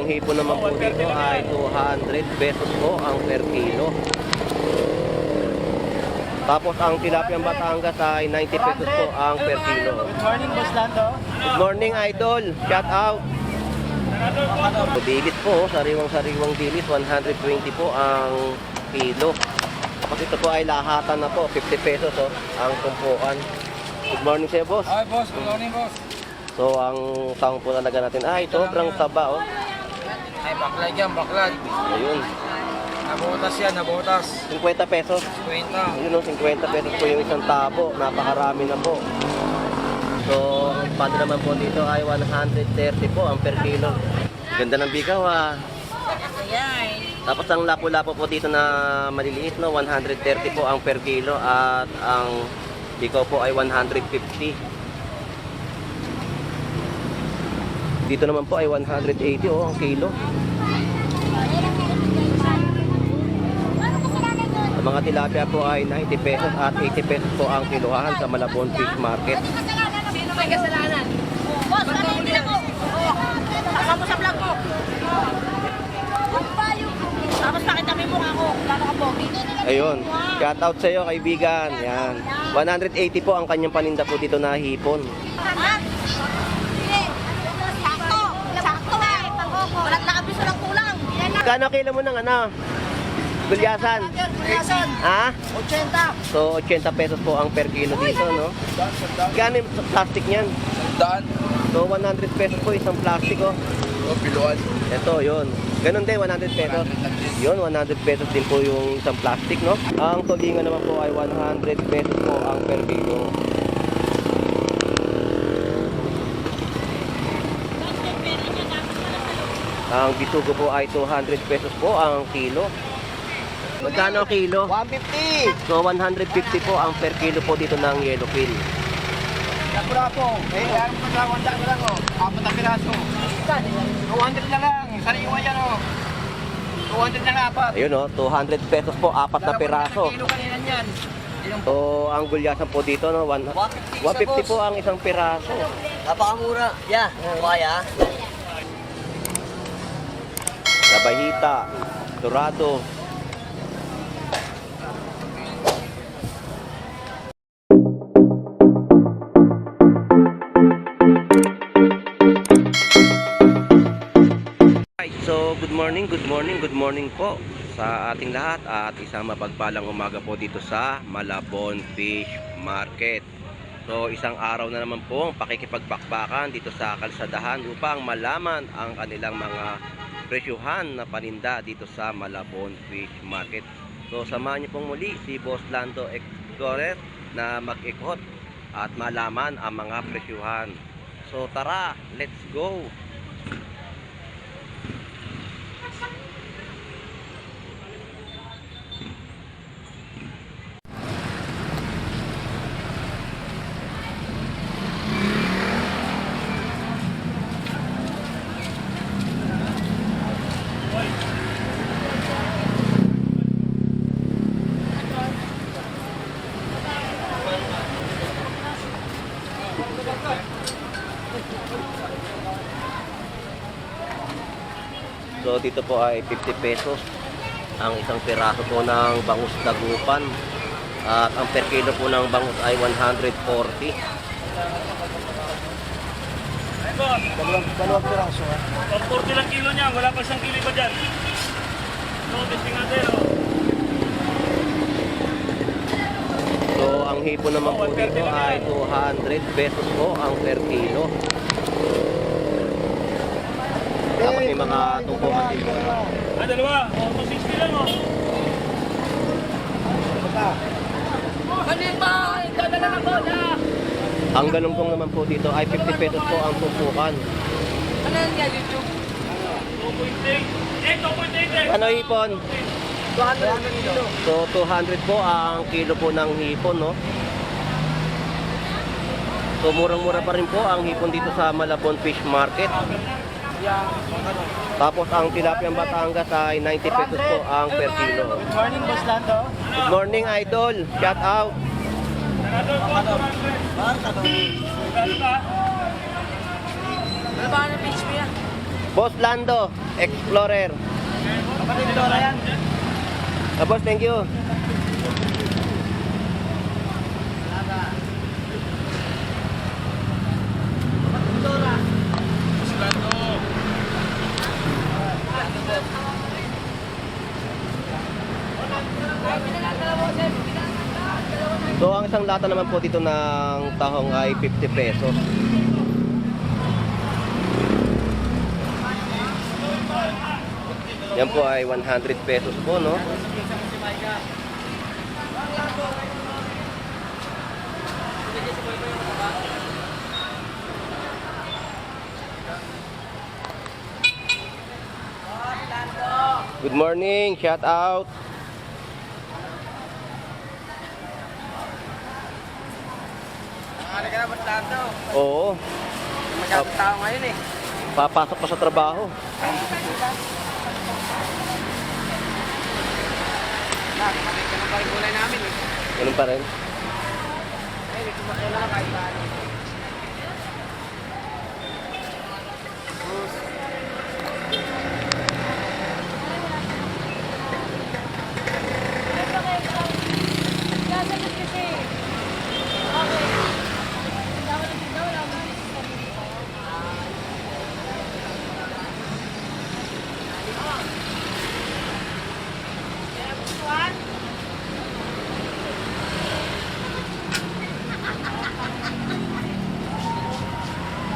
hipon naman po dito ay 200 pesos po ang per kilo. Tapos ang tilapiyang Batangas ay 90 pesos po ang per kilo. Good morning, Boss Lando. Good morning, idol. Shout out. Dilis po, sariwang dilis, 120 po ang kilo. Tapos ito po ay lahatan na po, 50 pesos ang tumpuan. Good morning sa'yo, boss. Hi, boss. Good morning, boss. So, ang taong po talaga natin ay sobrang taba, Ay, baklag yan, baklag. Ayun, Nabutas yan, nabutas. 50 pesos. 20. Ayun, 50 pesos po yung isang tabo. Napakarami na po. So, ang pado naman po dito ay 130 po ang per kilo. Ganda ng bigaw, Tapos ang lapo-lapo po dito na maliliit, 130 po ang per kilo. At ang bigaw po ay 150. Dito naman po ay 180 ang kilo. Ang mga tilapia po ay 90 pesos at 80 pesos po ang kilohan sa Malabon Fish Market. Sino may kasalanan? Boss, ano yung bilang ko? Kasama sa vlog ko. Tapos pakita mo yung mukha ko. Lalo ka po. Ayun, shout out sa iyo kaibigan. Yan. 180 po ang kanyang paninda po dito na hipon. Ha? Hindi. Sakto. Sakto eh. Walang nakabiso ng kulang. Kano kilo mo ng ano? Gulyasan? Pulasan, Ha? 80. So 80 pesos po ang per kilo dito, no? Kano yung plastic niyan? Daan. So 100 pesos po isang plastic, Piluan. Ito, yun. Ganun din, 100 pesos. Yun, 100 pesos din po yung isang plastic, no? Ang tulingan naman po ay 100 pesos po ang per kilo. Ang bisugo po ay 200 pesos po ang kilo. Magkano ang kilo? 150. So 150 po ang per kilo po dito ng yellowfin. Nakura po. Eh, ano pa sa 100 na lang, Apat na piraso. 200 na lang. Sariwa yan, 200 na lang, apat. Ayun, 200 pesos po, apat na piraso. Kilo kanina yan. So ang gulyasan po dito, 150 po ang isang piraso. Napakamura. Yeah, kaya. Labahita, dorado. So good morning po sa ating lahat at isang mapagpalang umaga po dito sa Malabon Fish Market. So isang araw na naman po ang pakikipagbakbakan dito sa kalsadahan upang malaman ang kanilang mga presyuhan na paninda dito sa Malabon Fish Market. So samahan niyo pong muli si Boss Lando Explorer na mag-ikot at malaman ang mga presyuhan. So tara, let's go! So dito po ay 50 pesos ang isang piraso po ng bangus dagupan at ang per kilo po ng bangus ay 140. Dalawang piraso, 40 lang kilo niya, wala pa isang kilo pa dyan. So, testing natin, So ang hipon naman po dito ay 200 pesos po ang per kilo. Tapos may mga tungkuhan dito. dalawa. 260 lang, Ano ba? Dadala na ko na. Ang galunggong naman po dito ay 50 pesos po ang tumpukan. Ano yan nga YouTube? 2.8. 2.8. Ano hipon? 200 kilo. So 200 po ang kilo po ng hipon, no? So murang-mura pa rin po ang hipon dito sa Malabon Fish Market. Tapos ang tilapiyang Batangas ay 90 pesos po ang per kilo. Good morning, Boss Lando. Good morning, idol. Shout out. Ano ba ang pitch mo yan? Boss Lando, Explorer. Kapatid Dora yan. Boss, thank you. So ang isang lata naman po dito ng tahong ay 50 pesos. Yan po ay 100 pesos po, no? Good morning, shout out. Ano ka na ba Lando? Oo, Masyadong tao ngayon eh. papasok pa sa trabaho. Nakakabit ka ng parikulay namin eh. Ganun pa rin. Wala na kahit paano.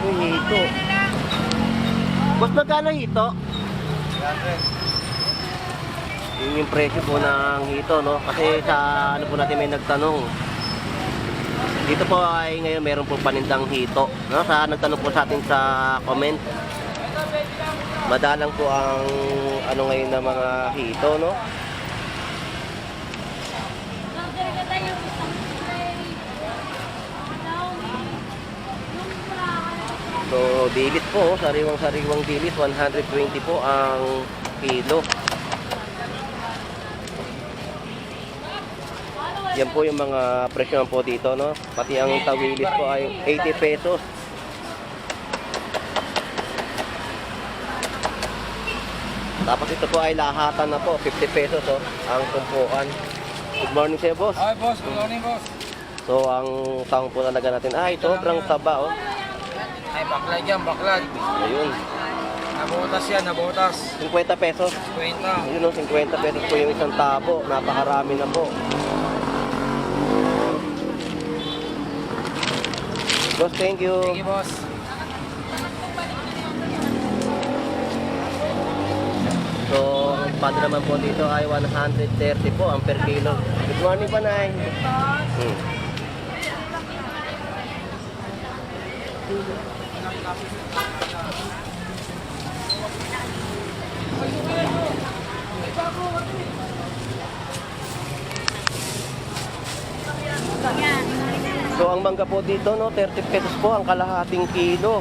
Yung hito. Boss, magkano hito? Yun yung presyo po ng hito, no? Kasi sa ano po natin may nagtanong. Dito po ay ngayon meron po panindang hito, no? Sa nagtanong po sa atin sa comment. Madalang po ang ano ngayon na mga hito, no? So, dilis po, sariwang-sariwang dilis, 120 po ang kilo. Yan po yung mga presyo po dito, no? Pati ang tawilis po ay 80 pesos. Tapos ito po ay lahatan na po, 50 pesos, oh, ang tumpuan. Good morning sa'yo, boss. Hi boss, good morning boss. So, ang taong po talaga natin ay sobrang taba, oh. Ay baklad yan, baklad. Ayun, Nabutas yan, nabutas. 50 pesos. 20. Ayun, oh, 50 pesos po yung isang tabo. Napakarami na po. Boss, thank you. Sige boss. So, pad naman po dito ay 130 po ang per kilo. Good morning, Panay. So, ang mangga po dito, no, 30 pesos po ang kalahating kilo.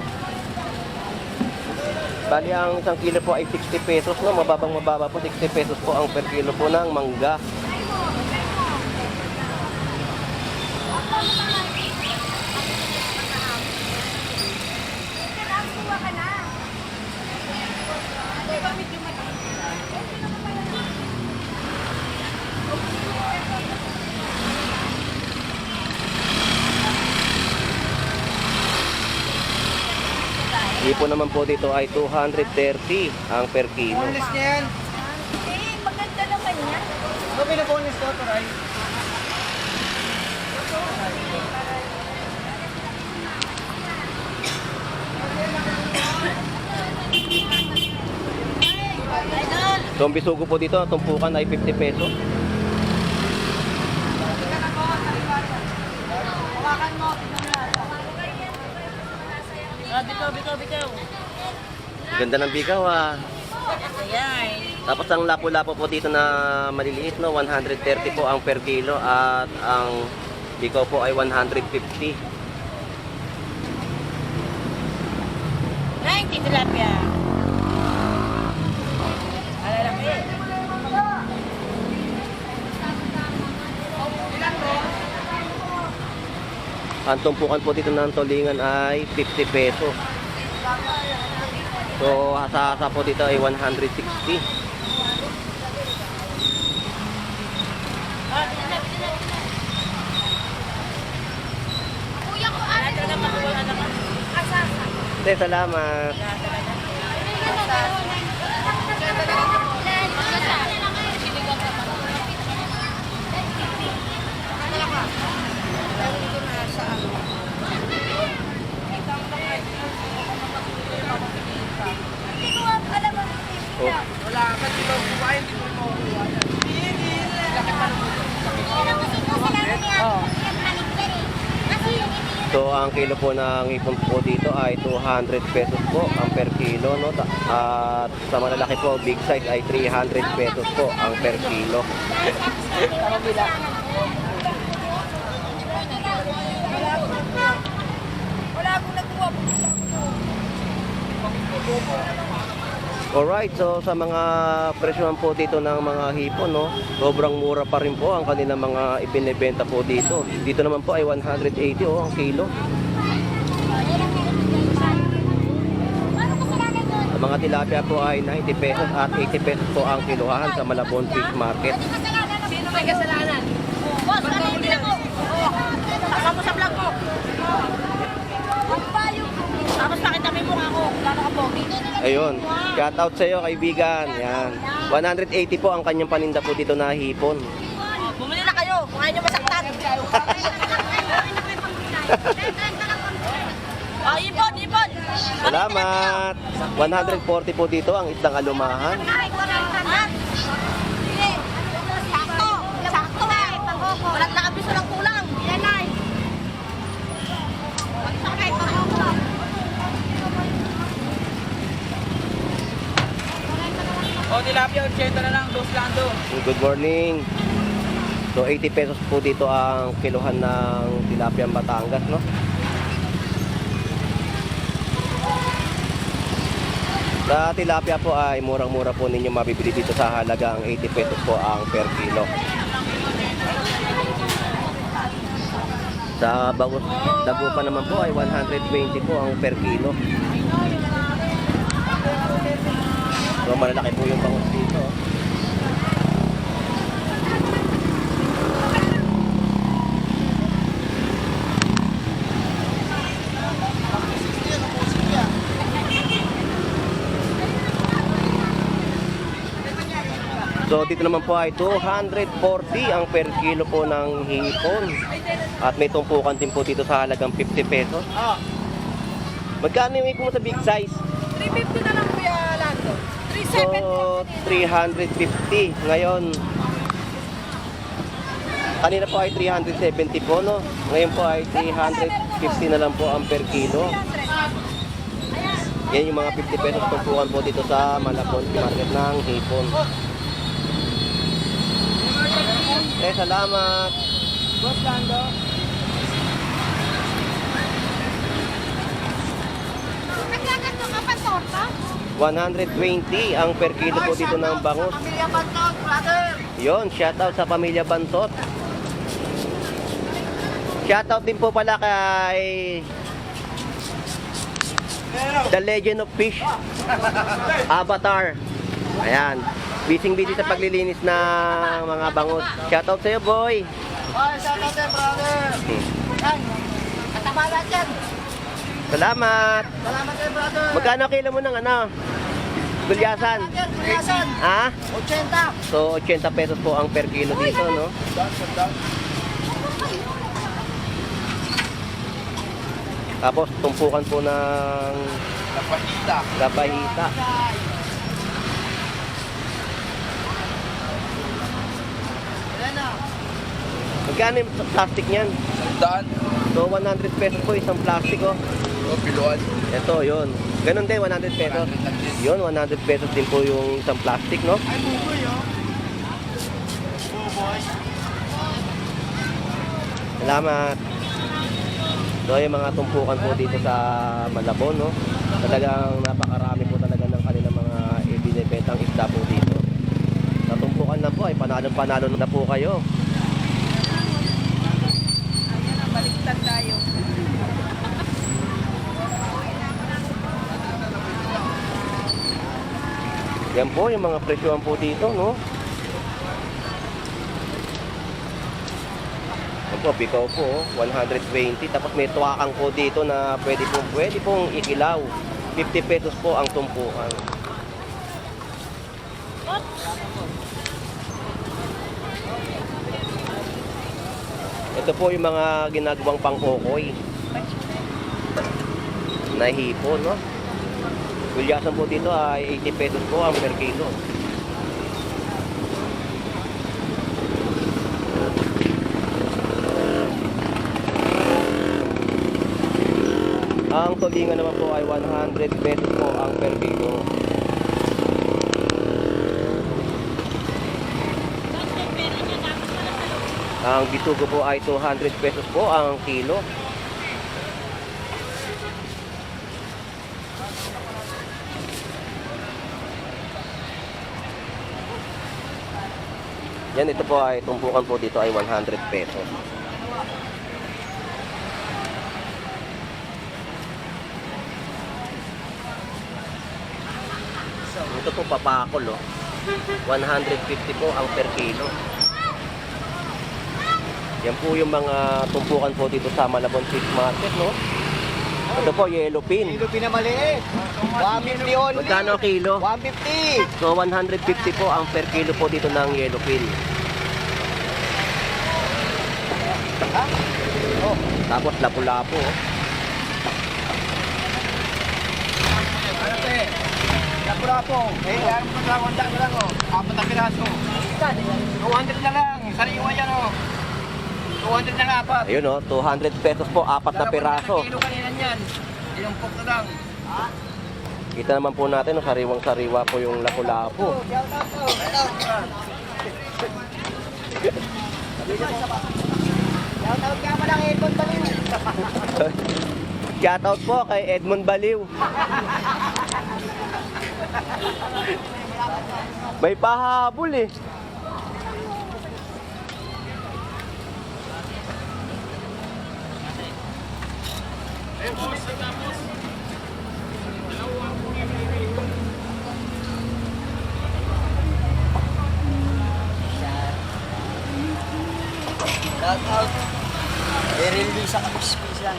Bali, ang isang kilo po ay 60 pesos, no? Mababa po, 60 pesos po ang per kilo po ng mangga. Ipo naman po dito ay 230 ang per kilo. Boneless niya yan. Eh, maganda naman yan. Sabi na boneless ko, Toray. Idol! So, ang bisugo po dito, ang tumpukan ay 50 pesos. Hawakan mo. Bitaw. Ganda ng bigaw, ah. Ayan. Tapos ang lapo-lapo po dito na maliliit, no, 130 po ang per kilo at ang bigaw po ay 150. 90 tilapia. Alalaki. Ang tumpukan po dito ng tulingan ay 50 pesos. So, hasa-hasa po dito ay 160. Kuya ko, ano na makuha na asasa. Te, salamat. Oh. Wala ka dito kumain, dito mo kuha yan. So, ang kilo po ng ipon po dito ay 200 pesos po ang per kilo, no? At sa malalaki po, big size ay 300 pesos po ang per kilo. Wala akong nakuha. Alright, so sa mga presyohan po dito ng mga hipon, no? Sobrang mura pa rin po ang kanilang mga ibinebenta po dito. Dito naman po ay 180 ang kilo. Ang mga tilapia po ay 90 pesos at 80 pesos po ang kilohan sa Malabon Fish Market. Sino may kasalanan? Boss, ano hindi ako? Tama mo sa vlog ko. Tapos nakita mo ako. Lalo ka pogi. Ayun, shout out sa iyo kaibigan. Yan. 180 po ang kanyang paninda po dito na hipon. Bumili na kayo. Kung ayaw nyo masaktan. Ipon, ipon. Salamat. 140 po dito ang isdang alumahan. Sakto. Sakto eh. Walang nakabiso ng kulang. Yan ay. Magsakay, pangoko. O, tilapia, 80 na lang, 2 lang do. Good morning. So 80 pesos po dito ang kilohan ng tilapia Batangas, no? Sa tilapia po ay murang-mura po ninyo mabibili dito sa halagang 80 pesos po ang per kilo. Sa Dagupan naman po ay 120 po ang per kilo. So malalaki po yung bangus dito. So dito naman po ay 240 ang per kilo po ng hipon. At may tumpukan din po dito sa halagang 50 pesos. Magkano yung hipon mo sa big size? 350 na lang kuya Lando. So 350 ngayon. Kanina po ay 370 po, no? Ngayon po ay 350 na lang po ang per kilo. Yan yung mga 50 pesos tumpukan po dito sa Malabon Market ng hipon. Salamat. Boss Lando. Nagkaganto ka pa torta? 120 ang per kilo po dito ng bangus. Pamilya Bantot, brother. Yon, shoutout sa pamilya Bantot. Shoutout din po pala kay The Legend of Fish Avatar. Ayan. Busy sa paglilinis ng mga bangus. Shoutout sa iyo, boy. Ay, shout out brother. Yan. Katama natin. Salamat. Salamat brother. Magkano kilo mo ng ano? Gulyasan? Kuyasan. Ha? 80. So, 80 pesos po ang per kilo dito, no? Tapos, tumpukan po ng Kapatita. gabahita. Yan na. Magkano yung plastic niyan? Daan. So, 100 pesos po isang plastic, oh. O, piluan. Ito, yun. Ganun din, 100 pesos. Yun, 100 pesos din po yung isang plastic, no? Ay, buboy, oh. Buboy. Salamat. So, yung mga tumpukan po dito sa Malabon, no? Talagang napakarami po talaga ng kanilang mga ibinibentang isda po dito. Sa tumpukan na po ay panalo na po kayo. Baliktad tayo. Yan po yung mga presyohan po dito, no? Yan po, bikaw po, 120. Tapos may tuwakang po dito na pwede pong ikilaw. 50 pesos po ang tumpukan. Ito po yung mga ginagawang pangkokoy. Nahipo, no? Gulyasan po dito ay 80 pesos po ang per kilo. Ang tulingan naman po ay 100 pesos po ang per kilo. Ang bitugo po ay 200 pesos po ang kilo. Yan, ito po ay tumpukan po dito ay 100 pesos. Ito po papakol, oh. 150 po ang per kilo. Yan po yung mga tumpukan po dito sa Malabon Fish Market, no? Ito po, yellow pin. Kilo pinamaliit. 150 only. Magkano ang kilo? 150. So, 150 po ang per kilo po dito ng yellow pin. Ha? Oh. Tapos lapu-lapu, oh. Ano te? Lapu-lapu. Alam mo na wanda na lang, oh. 4 na piraso. 200 na lang. Sariwa yan, oh. 200 na nga, apat. Ayun, oh, 200 pesos po, 4 na piraso. Kilo kanina yan. Yung pok na lang. Kita naman po natin, oh, sariwang-sariwa po yung lapu-lapu. Shoutout ka pa lang, Edmond Baliw. Shoutout po kay Edmond Baliw. May pahabol eh. Shoutout. Daryl Lee sa Kapispis lang.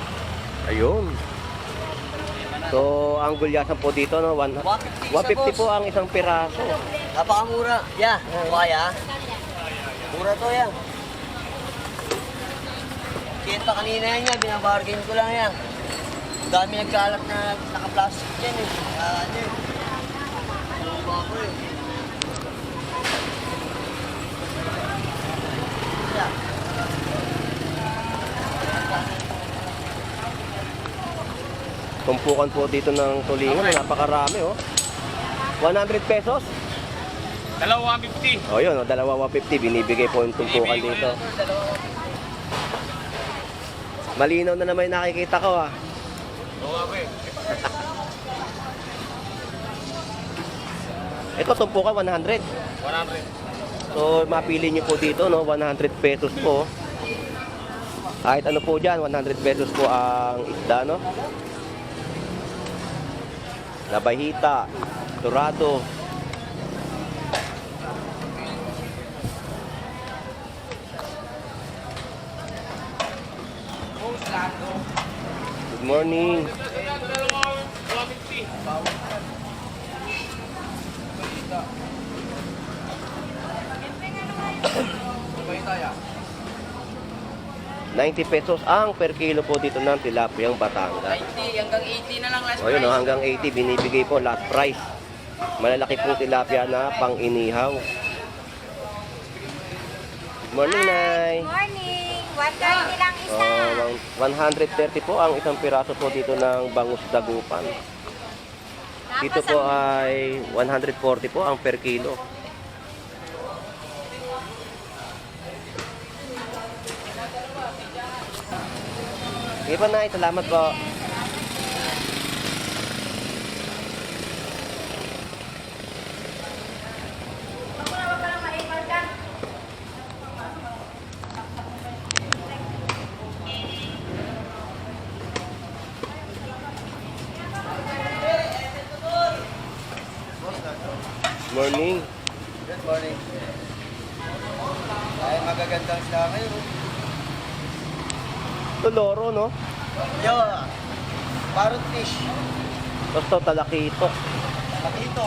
Ayun. So, ang gulyasan po dito, no, 150 po ang isang piraso. Napakamura. Yeah, kaya. Mura to yan. Kita kanina yan, binabargain ko lang yan. Ang dami nagkalat na naka-plastic yan eh. Ano eh. Luma ko eh. Yeah. Tumpukan po dito ng tulingan, napakarami, oh. 100 pesos. Dalawa 150. O yun, oh, dalawa 150, binibigay po yung tumpukan dito. Malinaw na naman yung nakikita ko, ah. Oo, okay. Ito, tumpukan 100. 100. So, mapili nyo po dito, no, 100 pesos po. Kahit ano po dyan, 100 pesos po ang isda, no. Labahita, Dorado. Good morning. Dalawa 150. 90 pesos ang per kilo po dito ng tilapiyang Batangas. 90 hanggang 80 na lang last O yun, oh, hanggang 80 binibigay po last price. Malalaki pong tilapia na pang inihaw. Good morning, Nay. Morning! 130 lang isa. 130 po ang isang piraso po dito ng bangus dagupan. Dito po ay 140 po ang per kilo. Sige po, Nay. Salamat po. Morning. Good morning. Ay, magagandang sila ngayon. Ito loro, no? Yo, parrot fish. Tapos ito talakito. Dito.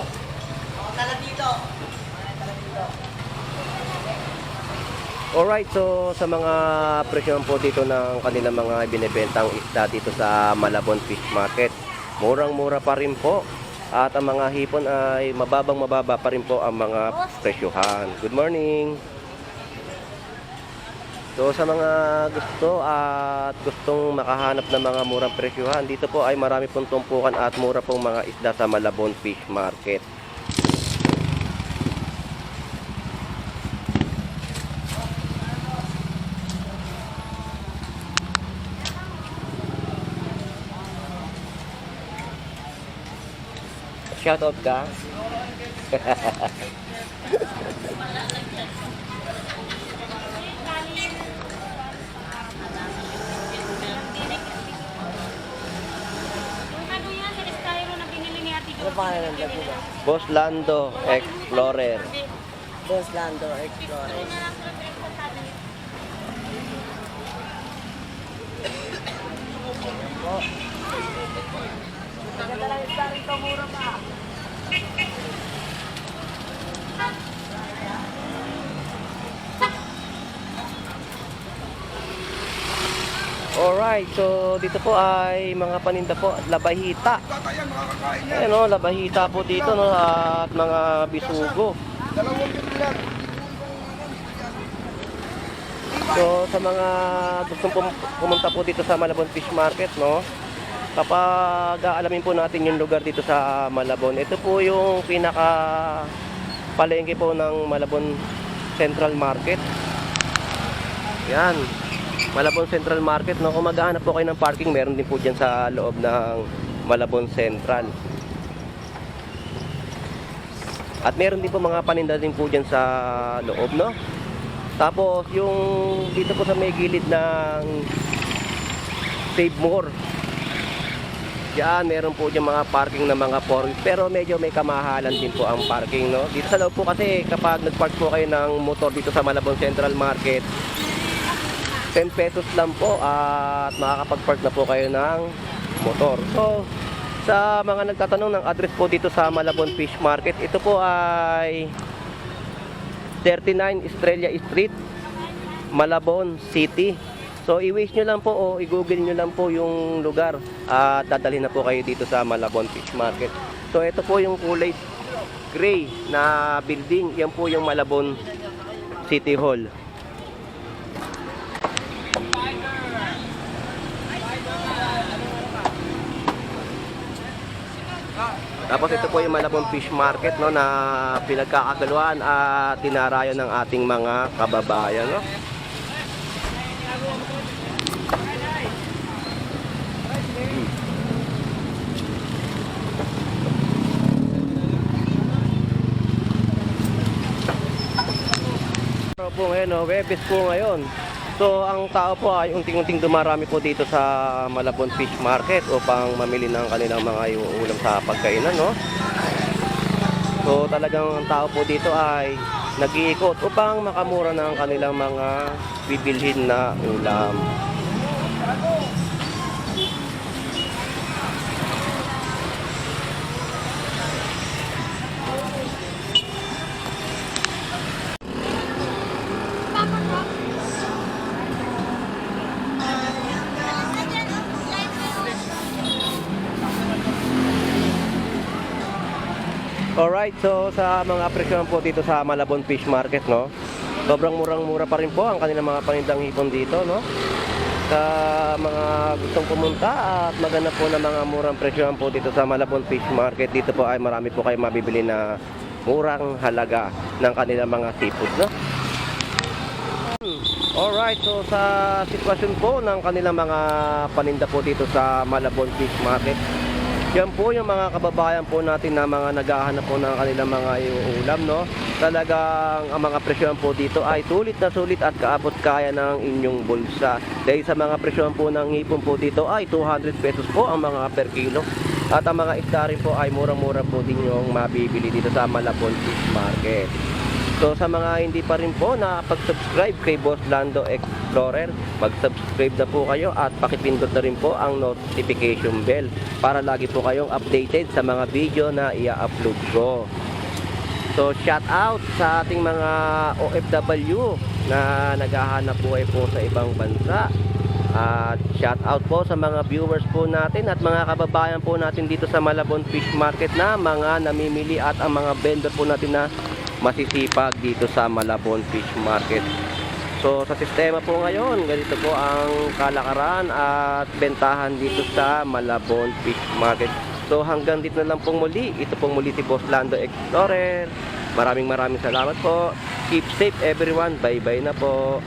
Alright, so sa mga presyon po dito ng kanilang mga binibentang isda dito sa Malabon Fish Market, murang-mura pa rin po. At ang mga hipon ay mababang-mababa pa rin po ang mga presyuhan. Good morning! So sa mga gusto at gustong makahanap ng mga murang presyuhan, dito po ay marami pong tumpukan at mura pong mga isda sa Malabon Fish Market. Shoutout ka? Yung ano yan, styro na binili ni Ate Ano pangalan ng vlog mo ba? Boss Lando Explorer. Boss Lando Explorer. Maganda lang yung starring to, mura pa. Alright, so dito po ay mga paninda po, labahita. Ayan o, labahita po dito, no, at mga bisugo. So sa mga gustong pumunta po dito sa Malabon Fish Market, no, kapag aalamin po natin yung lugar dito sa Malabon, ito po yung pinaka palengke po ng Malabon Central Market. Yan, Malabon Central Market, no? Kung maghahanap po kayo ng parking, meron din po dyan sa loob ng Malabon Central. At meron din po mga paninda din po dyan sa loob, no? Tapos yung dito po sa may gilid ng Save More, diyan meron po dyan mga parking ng mga 4-wheel, pero medyo may kamahalan din po ang parking, no? Dito sa loob po kasi kapag nagpark po kayo ng motor dito sa Malabon Central Market, 10 pesos lang po at makakapag-park na po kayo ng motor. So, sa mga nagtatanong ng address po dito sa Malabon Fish Market, ito po ay 39 Estrella Street, Malabon City. So, i-wish nyo lang po o i-google nyo lang po yung lugar at dadalhin na po kayo dito sa Malabon Fish Market. So, ito po yung kulay gray na building. Yan po yung Malabon City Hall. Tapos ito po yung Malabon Fish Market, no, na pinagkakagaluhan at tinarayan ng ating mga kababayan, no. Po ngayon, no, Webes po ngayon. So ang tao po ay unting-unting dumarami po dito sa Malabon Fish Market upang mamili ng kanilang mga iuulam sa pagkainan, no? So talagang ang tao po dito ay nag-iikot upang makamura ng kanilang mga bibilhin na ulam. Alright, so sa mga presyon po dito sa Malabon Fish Market, no, sobrang murang-mura pa rin po ang kanilang mga panindang hipon dito, no. Sa mga gustong pumunta at maghanap po ng mga murang presyon po dito sa Malabon Fish Market, dito po ay marami po kayo mabibili na murang halaga ng kanilang mga seafood, no. Alright, so sa sitwasyon po ng kanilang mga paninda po dito sa Malabon Fish Market, yan po yung mga kababayan po natin na mga naghahanap po ng kanilang mga iuulam, no. Talagang ang mga presyon po dito ay sulit na sulit at kaabot kaya ng inyong bulsa. Dahil sa mga presyon po ng hipon po dito ay 200 pesos po ang mga per kilo. At ang mga isda rin po ay murang-mura po din yung mabibili dito sa Malabon Fish Market. So sa mga hindi pa rin po nakapag-subscribe kay Boss Lando Explorer, mag-subscribe na po kayo at pakipindot na rin po ang notification bell para lagi po kayong updated sa mga video na i-upload ko. So shout out sa ating mga OFW na naghahanap buhay po sa ibang bansa. At shout out po sa mga viewers po natin at mga kababayan po natin dito sa Malabon Fish Market na mga namimili at ang mga vendor po natin na masisipag dito sa Malabon Fish Market. So sa sistema po ngayon, ganito po ang kalakaran at bentahan dito sa Malabon Fish Market. So hanggang dito na lang pong muli. Ito pong muli si Boss Lando Explorer. Maraming salamat po. Keep safe everyone. Bye bye na po.